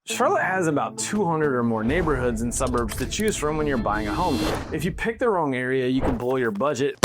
Charlotte has about 200 or more neighborhoods and suburbs to choose from when you're buying a home. If you pick the wrong area, you can blow your budget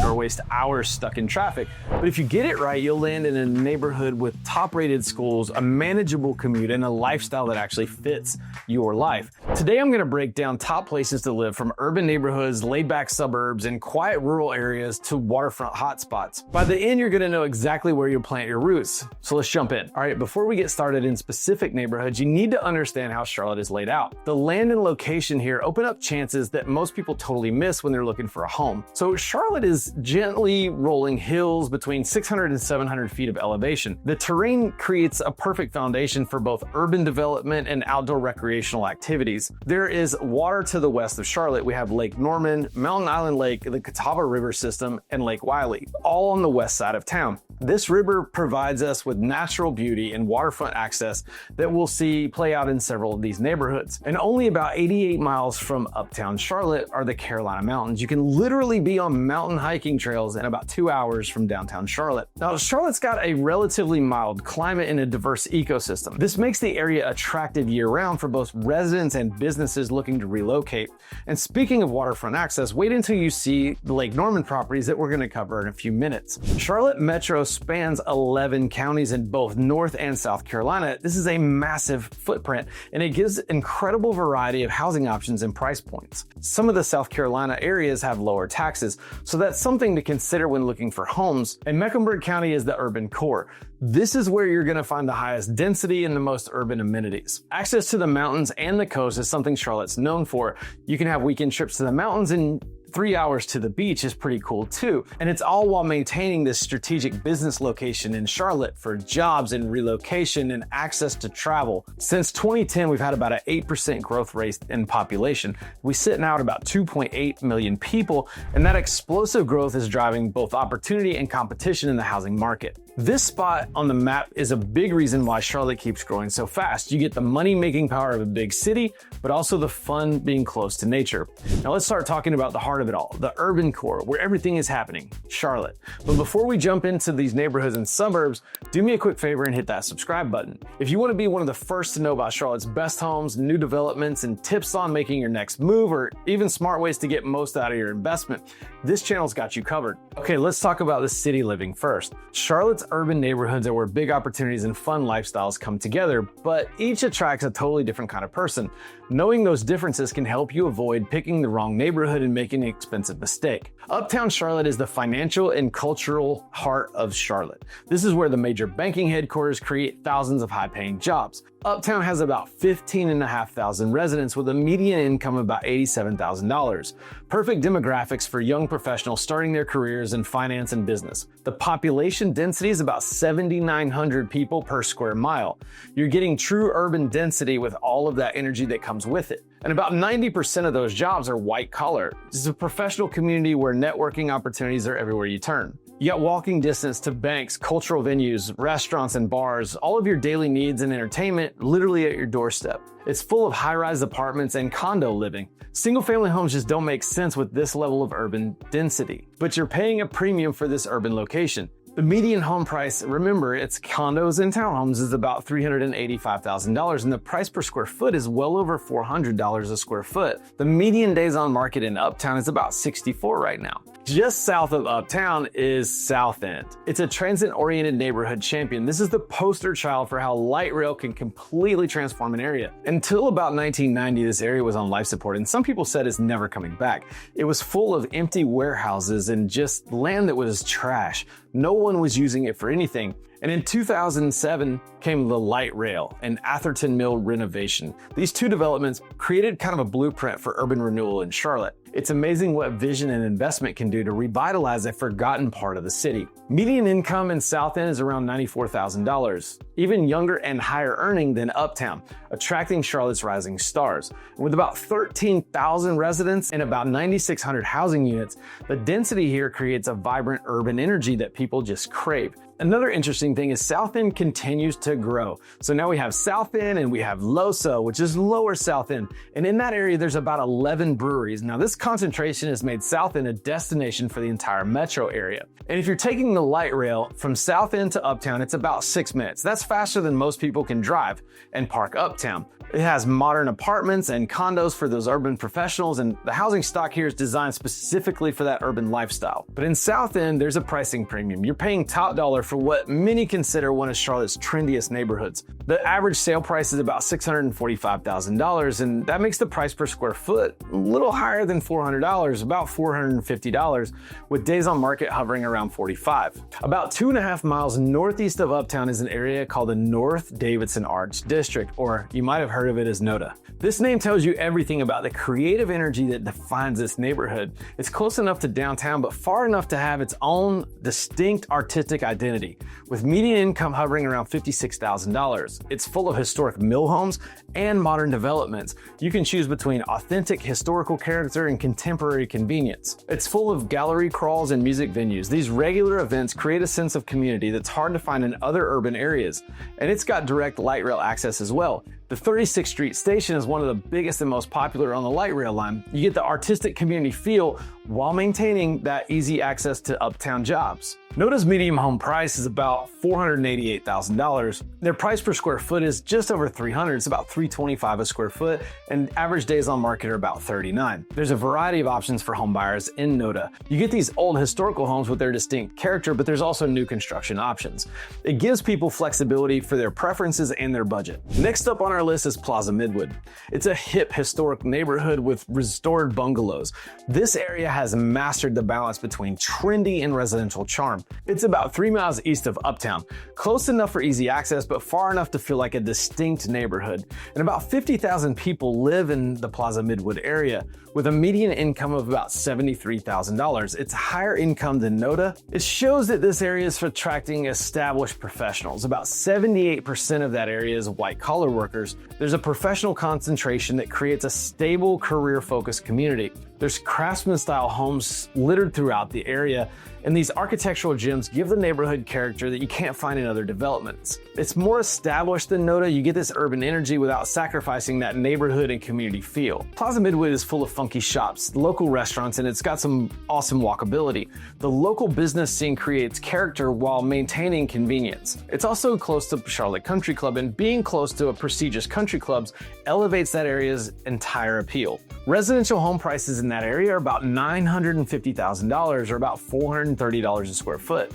or waste hours stuck in traffic. But if you get it right, you'll land in a neighborhood with top-rated schools, a manageable commute, and a lifestyle that actually fits your life. Today, I'm gonna break down top places to live, from urban neighborhoods, laid-back suburbs, and quiet rural areas to waterfront hotspots. By the end, you're gonna know exactly where you'll plant your roots. So let's jump in. All right, before we get started in specific neighborhoods, you need to understand how Charlotte is laid out. The land and location here open up chances that most people totally miss when they're looking for a home. So Charlotte is gently rolling hills between 600 and 700 feet of elevation. The terrain creates a perfect foundation for both urban development and outdoor recreational activities. There is water to the west of Charlotte. We have Lake Norman, Mountain Island Lake, the Catawba River system, and Lake Wiley, all on the west side of town. This river provides us with natural beauty and waterfront access that we'll see play out in several of these neighborhoods. And only about 88 miles from uptown Charlotte are the Carolina Mountains. You can literally be on mountain hiking trails in about 2 hours from downtown Charlotte. Now, Charlotte's got a relatively mild climate and a diverse ecosystem. This makes the area attractive year-round for both residents and businesses looking to relocate. And speaking of waterfront access, wait until you see the Lake Norman properties that we're going to cover in a few minutes. Charlotte Metro spans 11 counties in both North and South Carolina. This is a massive footprint, and it gives incredible variety of housing options and price points. Some of the South Carolina areas have lower taxes, so that's something to consider when looking for homes. And Mecklenburg County is the urban core. This is where you're going to find the highest density and the most urban amenities. Access to the mountains and the coast is something Charlotte's known for. You can have weekend trips to the mountains, and 3 hours to the beach is pretty cool too. And it's all while maintaining this strategic business location in Charlotte for jobs and relocation and access to travel. Since 2010, we've had about an 8% growth rate in population. We sit now at about 2.8 million people, and that explosive growth is driving both opportunity and competition in the housing market. This spot on the map is a big reason why Charlotte keeps growing so fast. You get the money-making power of a big city, but also the fun being close to nature. Now let's start talking about the heart of it all, the urban core, where everything is happening, Charlotte. But before we jump into these neighborhoods and suburbs, do me a quick favor and hit that subscribe button. If you want to be one of the first to know about Charlotte's best homes, new developments, and tips on making your next move, or even smart ways to get most out of your investment, this channel's got you covered. Okay, let's talk about the city living first. Charlotte's urban neighborhoods are where big opportunities and fun lifestyles come together, but each attracts a totally different kind of person. Knowing those differences can help you avoid picking the wrong neighborhood and making an expensive mistake. Uptown Charlotte is the financial and cultural heart of Charlotte. This is where the major banking headquarters create thousands of high-paying jobs. Uptown has about 15,500 residents with a median income of about $87,000. Perfect demographics for young professionals starting their careers in finance and business. The population density is about 7,900 people per square mile. You're getting true urban density with all of that energy that comes with it. And about 90% of those jobs are white collar. This is a professional community where networking opportunities are everywhere you turn. You got walking distance to banks, cultural venues, restaurants, and bars, all of your daily needs and entertainment literally at your doorstep. It's full of high-rise apartments and condo living. Single-family homes just don't make sense with this level of urban density. But you're paying a premium for this urban location. The median home price, remember, it's condos and townhomes, is about $385,000, and the price per square foot is well over $400 a square foot. The median days on market in Uptown is about 64 right now. Just south of Uptown is South End. It's a transit-oriented neighborhood champion. This is the poster child for how light rail can completely transform an area. Until about 1990, this area was on life support, and some people said it's never coming back. It was full of empty warehouses and just land that was trash. No one was using it for anything. And in 2007 came the light rail and Atherton Mill renovation. These two developments created kind of a blueprint for urban renewal in Charlotte. It's amazing what vision and investment can do to revitalize a forgotten part of the city. Median income in South End is around $94,000, even younger and higher earning than Uptown, attracting Charlotte's rising stars. And with about 13,000 residents and about 9,600 housing units, the density here creates a vibrant urban energy that people just crave. Another interesting thing is South End continues to grow. So now we have South End and we have LoSo, which is Lower South End. And in that area, there's about 11 breweries. Now this concentration has made South End a destination for the entire metro area. And if you're taking the light rail from South End to Uptown, it's about 6 minutes. That's faster than most people can drive and park Uptown. It has modern apartments and condos for those urban professionals, and the housing stock here is designed specifically for that urban lifestyle. But in South End, there's a pricing premium. You're paying top dollar for what many consider one of Charlotte's trendiest neighborhoods. The average sale price is about $645,000, and that makes the price per square foot a little higher than $400, about $450, with days on market hovering around 45. About 2.5 miles northeast of Uptown is an area called the North Davidson Arts District, or you might have heard of it as NODA. This name tells you everything about the creative energy that defines this neighborhood. It's close enough to downtown, but far enough to have its own distinct artistic identity, with median income hovering around $56,000. It's full of historic mill homes and modern developments. You can choose between authentic historical character and contemporary convenience. It's full of gallery crawls and music venues. These regular events create a sense of community that's hard to find in other urban areas. And it's got direct light rail access as well. The 36th Street station is one of the biggest and most popular on the light rail line. You get the artistic community feel while maintaining that easy access to uptown jobs. NODA's medium home price is about $488,000. Their price per square foot is just over $300. It's about $325 a square foot, and average days on market are about 39. There's a variety of options for home buyers in NODA. You get these old historical homes with their distinct character, but there's also new construction options. It gives people flexibility for their preferences and their budget. Next up on our list is Plaza Midwood. It's a hip, historic neighborhood with restored bungalows. This area has mastered the balance between trendy and residential charm. It's about 3 miles east of Uptown, close enough for easy access, but far enough to feel like a distinct neighborhood. And about 50,000 people live in the Plaza Midwood area, with a median income of about $73,000. It's higher income than NODA. It shows that this area is attracting established professionals. About 78% of that area is white-collar workers. There's a professional concentration that creates a stable, career-focused community. There's craftsman-style homes littered throughout the area, and these architectural gems give the neighborhood character that you can't find in other developments. It's more established than NODA. You get this urban energy without sacrificing that neighborhood and community feel. Plaza Midwood is full of funky shops, local restaurants, and it's got some awesome walkability. The local business scene creates character while maintaining convenience. It's also close to Charlotte Country Club, and being close to a prestigious country clubs elevates that area's entire appeal. Residential home prices in that area are about $950,000, or about $430 a square foot.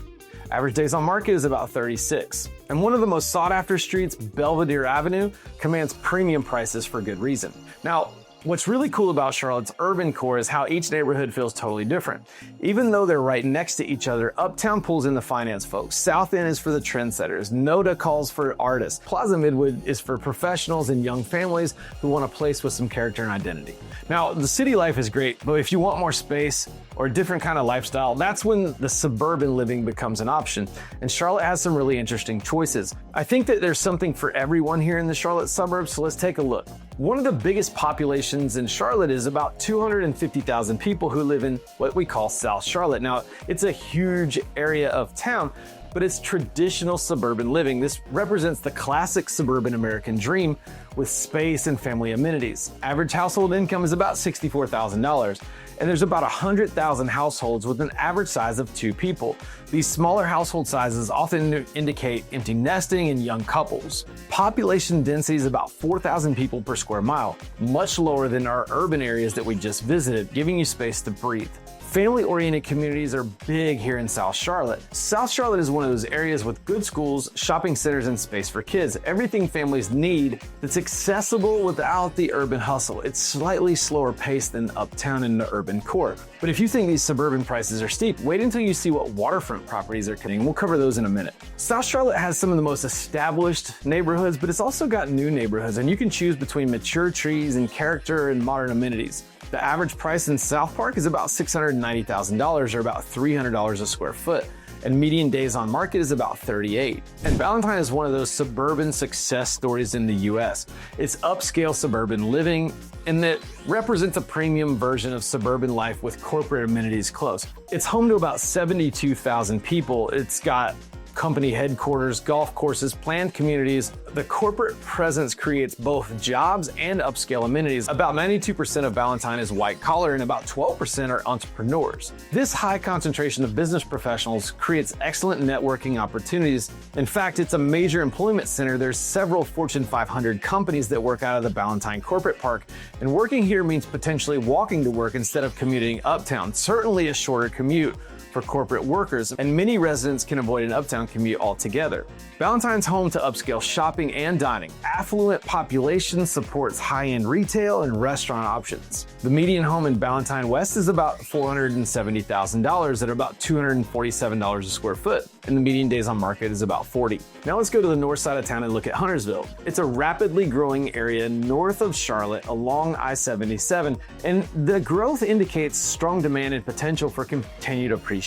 Average days on market is about 36. And one of the most sought after streets, Belvedere Avenue, commands premium prices for good reason. Now, what's really cool about Charlotte's urban core is how each neighborhood feels totally different. Even though they're right next to each other, Uptown pulls in the finance folks. South End is for the trendsetters. NODA calls for artists. Plaza Midwood is for professionals and young families who want a place with some character and identity. Now, the city life is great, but if you want more space or a different kind of lifestyle, that's when the suburban living becomes an option. And Charlotte has some really interesting choices. I think that there's something for everyone here in the Charlotte suburbs, so let's take a look. One of the biggest populations in Charlotte is about 250,000 people who live in what we call South Charlotte. Now, it's a huge area of town, but it's traditional suburban living. This represents the classic suburban American dream with space and family amenities. Average household income is about $64,000, and there's about 100,000 households with an average size of 2 people. These smaller household sizes often indicate empty nesting and young couples. Population density is about 4,000 people per square mile, much lower than our urban areas that we just visited, giving you space to breathe. Family-oriented communities are big here in South Charlotte. South Charlotte is one of those areas with good schools, shopping centers, and space for kids. Everything families need that's accessible without the urban hustle. It's slightly slower paced than Uptown in the urban core. But if you think these suburban prices are steep, wait until you see what waterfront properties are coming. We'll cover those in a minute. South Charlotte has some of the most established neighborhoods, but it's also got new neighborhoods, and you can choose between mature trees and character and modern amenities. The average price in South Park is about $690,000, or about $300 a square foot, and median days on market is about 38. And Valentine is one of those suburban success stories in the US. It's upscale suburban living, and that represents a premium version of suburban life with corporate amenities close. It's home to about 72,000 people. It's got company headquarters, golf courses, planned communities. The corporate presence creates both jobs and upscale amenities. About 92% of Ballantyne is white collar and about 12% are entrepreneurs. This high concentration of business professionals creates excellent networking opportunities. In fact, it's a major employment center. There's several Fortune 500 companies that work out of the Ballantyne Corporate Park, and working here means potentially walking to work instead of commuting uptown. Certainly a shorter commute for corporate workers, and many residents can avoid an uptown commute altogether. Ballantyne's home to upscale shopping and dining. Affluent population supports high-end retail and restaurant options. The median home in Ballantyne West is about $470,000 at about $247 a square foot, and the median days on market is about 40. Now let's go to the north side of town and look at Huntersville. It's a rapidly growing area north of Charlotte along I-77, and the growth indicates strong demand and potential for continued appreciation.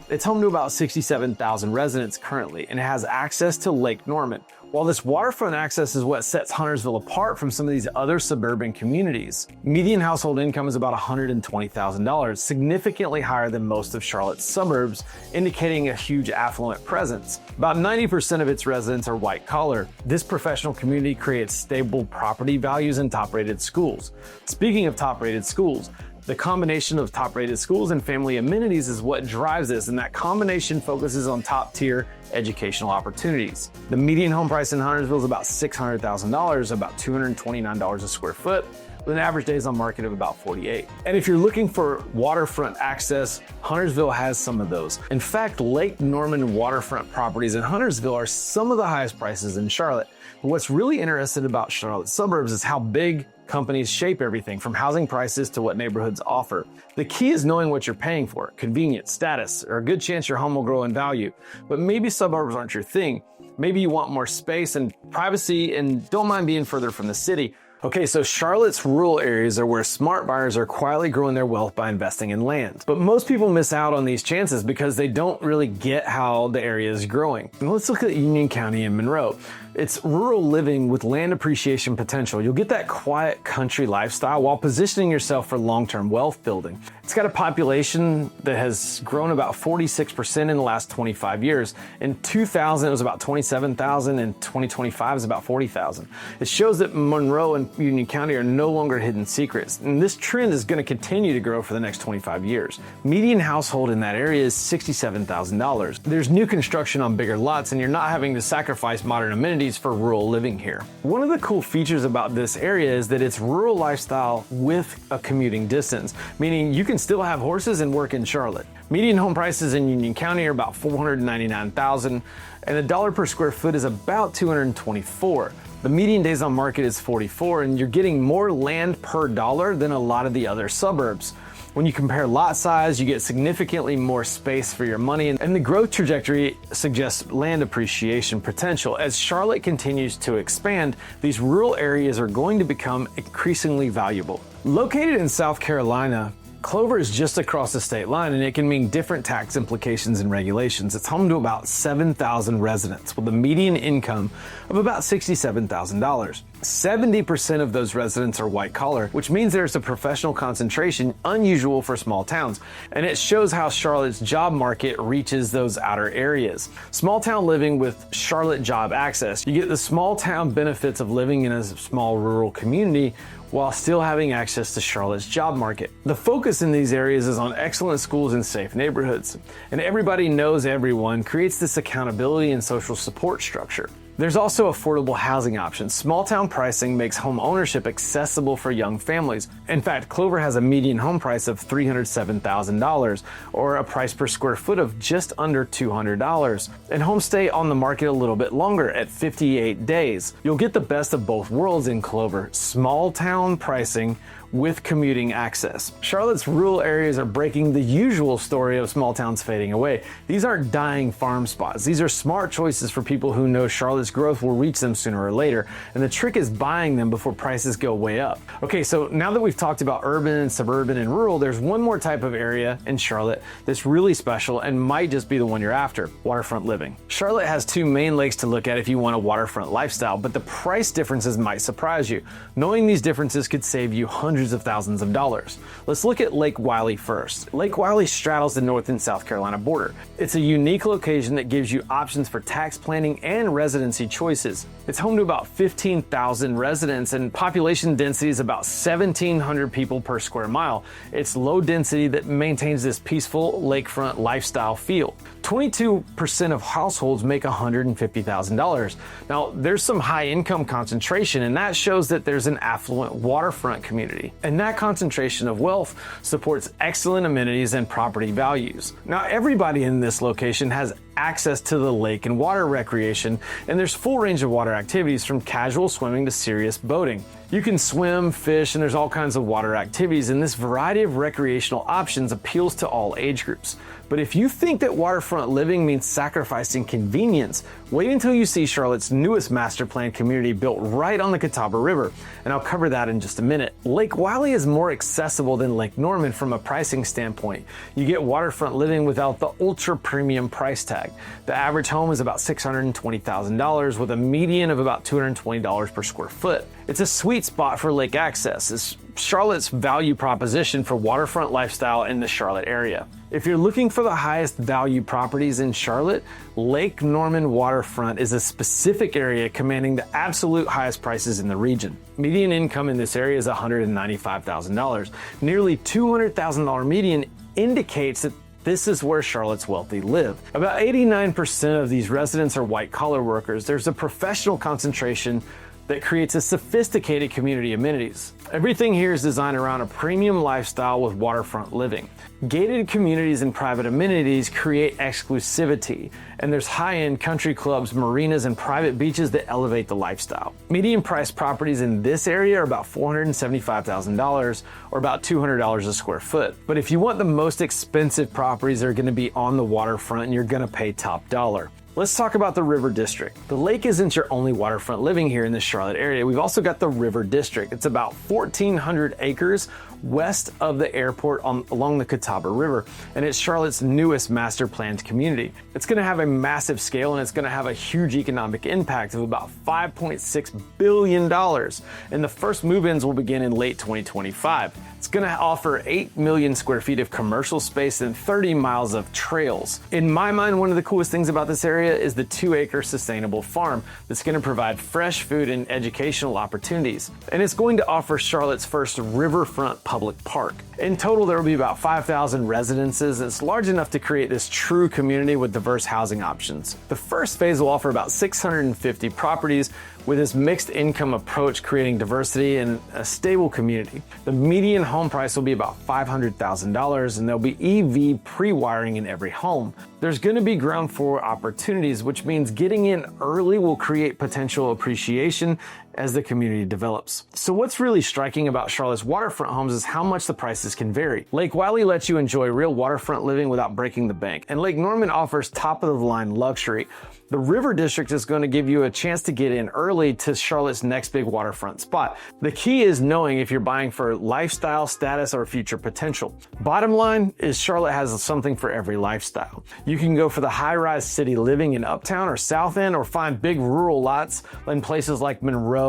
It's home to about 67,000 residents currently, and it has access to Lake Norman. While this waterfront access is what sets Huntersville apart from some of these other suburban communities. Median household income is about $120,000, significantly higher than most of Charlotte's suburbs, indicating a huge affluent presence. About 90% of its residents are white collar. This professional community creates stable property values and top-rated schools. Speaking of top-rated schools, the combination of top-rated schools and family amenities is what drives this, and that combination focuses on top-tier educational opportunities. The median home price in Huntersville is about $600,000, about $229 a square foot, with an average days on market of about 48. And if you're looking for waterfront access, Huntersville has some of those. In fact, Lake Norman waterfront properties in Huntersville are some of the highest prices in Charlotte. But what's really interesting about Charlotte suburbs is how big companies shape everything from housing prices to what neighborhoods offer. The key is knowing what you're paying for, convenience, status, or a good chance your home will grow in value. But maybe suburbs aren't your thing. Maybe you want more space and privacy and don't mind being further from the city. Okay, so Charlotte's rural areas are where smart buyers are quietly growing their wealth by investing in land. But most people miss out on these chances because they don't really get how the area is growing. And let's look at Union County and Monroe. It's rural living with land appreciation potential. You'll get that quiet country lifestyle while positioning yourself for long-term wealth building. It's got a population that has grown about 46% in the last 25 years. In 2000, it was about 27,000, and 2025 is about 40,000. It shows that Monroe and Union County are no longer hidden secrets, and this trend is going to continue to grow for the next 25 years. Median household in that area is $67,000. There's new construction on bigger lots, and you're not having to sacrifice modern amenities for rural living here. One of the cool features about this area is that it's rural lifestyle with a commuting distance, meaning you can still have horses and work in Charlotte. Median home prices in Union County are about $499,000, and the dollar per square foot is about $224. The median days on market is 44, and you're getting more land per dollar than a lot of the other suburbs. When you compare lot size, you get significantly more space for your money, and the growth trajectory suggests land appreciation potential. As Charlotte continues to expand, these rural areas are going to become increasingly valuable. Located in South Carolina, Clover is just across the state line, and it can mean different tax implications and regulations. It's home to about 7,000 residents with a median income of about $67,000. 70% of those residents are white collar, which means there's a professional concentration unusual for small towns, and it shows how Charlotte's job market reaches those outer areas. Small town living with Charlotte job access. You get the small town benefits of living in a small rural community while still having access to Charlotte's job market. The focus in these areas is on excellent schools and safe neighborhoods, and everybody knows everyone creates this accountability and social support structure. There's also affordable housing options. Small town pricing makes home ownership accessible for young families. In fact, Clover has a median home price of $307,000, or a price per square foot of just under $200, and homes stay on the market a little bit longer at 58 days. You'll get the best of both worlds in Clover: small town pricing with commuting access. Charlotte's rural areas are breaking the usual story of small towns fading away. These aren't dying farm spots. These are smart choices for people who know Charlotte's this growth will reach them sooner or later, and the trick is buying them before prices go way up. Okay, so now that we've talked about urban, suburban, and rural, there's one more type of area in Charlotte that's really special and might just be the one you're after: waterfront living. Charlotte has two main lakes to look at if you want a waterfront lifestyle, but the price differences might surprise you. Knowing these differences could save you hundreds of thousands of dollars. Let's look at Lake Wylie first. Lake Wylie straddles the North and South Carolina border. It's a unique location that gives you options for tax planning and residency choices. It's home to about 15,000 residents, and population density is about 1,700 people per square mile. It's low density that maintains this peaceful lakefront lifestyle feel. 22% of households make $150,000. Now, there's some high income concentration, and that shows that there's an affluent waterfront community. And that concentration of wealth supports excellent amenities and property values. Now, everybody in this location has access to the lake and water recreation, and there's full range of water activities from casual swimming to serious boating. You can swim, fish, and there's all kinds of water activities, and this variety of recreational options appeals to all age groups. But if you think that waterfront living means sacrificing convenience, wait until you see Charlotte's newest master plan community built right on the Catawba River, and I'll cover that in just a minute. Lake Wylie is more accessible than Lake Norman from a pricing standpoint. You get waterfront living without the ultra premium price tag. The average home is about $620,000 with a median of about $220 per square foot. It's a sweet spot for lake access. It's Charlotte's value proposition for waterfront lifestyle in the Charlotte area. If you're looking for the highest value properties in Charlotte, Lake Norman Waterfront is a specific area commanding the absolute highest prices in the region. Median income in this area is $195,000. Nearly $200,000 median indicates that this is where Charlotte's wealthy live. About 89% of these residents are white-collar workers. There's a professional concentration that creates a sophisticated community amenities. Everything here is designed around a premium lifestyle with waterfront living. Gated communities and private amenities create exclusivity, and there's high-end country clubs, marinas, and private beaches that elevate the lifestyle. Median price properties in this area are about $475,000 or about $200 a square foot. But if you want the most expensive properties, they're gonna be on the waterfront and you're gonna pay top dollar. Let's talk about the River District. The lake isn't your only waterfront living here in the Charlotte area. We've also got the River District. It's about 1,400 acres west of the airport along the Catawba River, and it's Charlotte's newest master planned community. It's gonna have a massive scale, and it's gonna have a huge economic impact of about $5.6 billion, and the first move-ins will begin in late 2025. It's gonna offer 8 million square feet of commercial space and 30 miles of trails. In my mind, one of the coolest things about this area is the 2-acre sustainable farm that's gonna provide fresh food and educational opportunities. And it's going to offer Charlotte's first riverfront public park. In total, there will be about 5,000 residences, and it's large enough to create this true community with diverse housing options. The first phase will offer about 650 properties with this mixed income approach, creating diversity and a stable community. The median home price will be about $500,000, and there'll be EV pre-wiring in every home. There's gonna be ground floor opportunities, which means getting in early will create potential appreciation as the community develops. So what's really striking about Charlotte's waterfront homes is how much the prices can vary. Lake Wylie lets you enjoy real waterfront living without breaking the bank, and Lake Norman offers top-of-the-line luxury. The River District is going to give you a chance to get in early to Charlotte's next big waterfront spot. The key is knowing if you're buying for lifestyle, status, or future potential. Bottom line is Charlotte has something for every lifestyle. You can go for the high-rise city living in Uptown or South End, or find big rural lots in places like Monroe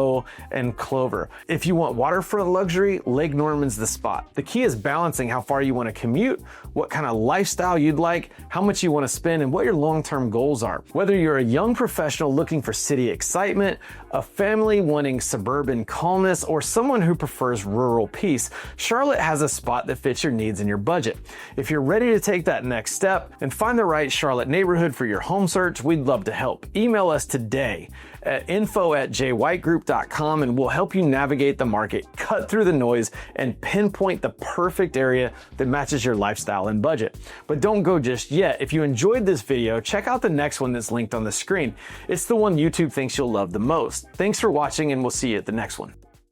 and Clover. If you want waterfront luxury, Lake Norman's the spot. The key is balancing how far you want to commute, what kind of lifestyle you'd like, how much you want to spend, and what your long-term goals are. Whether you're a young professional looking for city excitement, a family wanting suburban calmness, or someone who prefers rural peace, Charlotte has a spot that fits your needs and your budget. If you're ready to take that next step and find the right Charlotte neighborhood for your home search, we'd love to help. Email us today at info@jwhitegroup.com, and we'll help you navigate the market, cut through the noise, and pinpoint the perfect area that matches your lifestyle and budget. But don't go just yet. If you enjoyed this video, check out the next one that's linked on the screen. It's the one YouTube thinks you'll love the most. Thanks for watching, and we'll see you at the next one.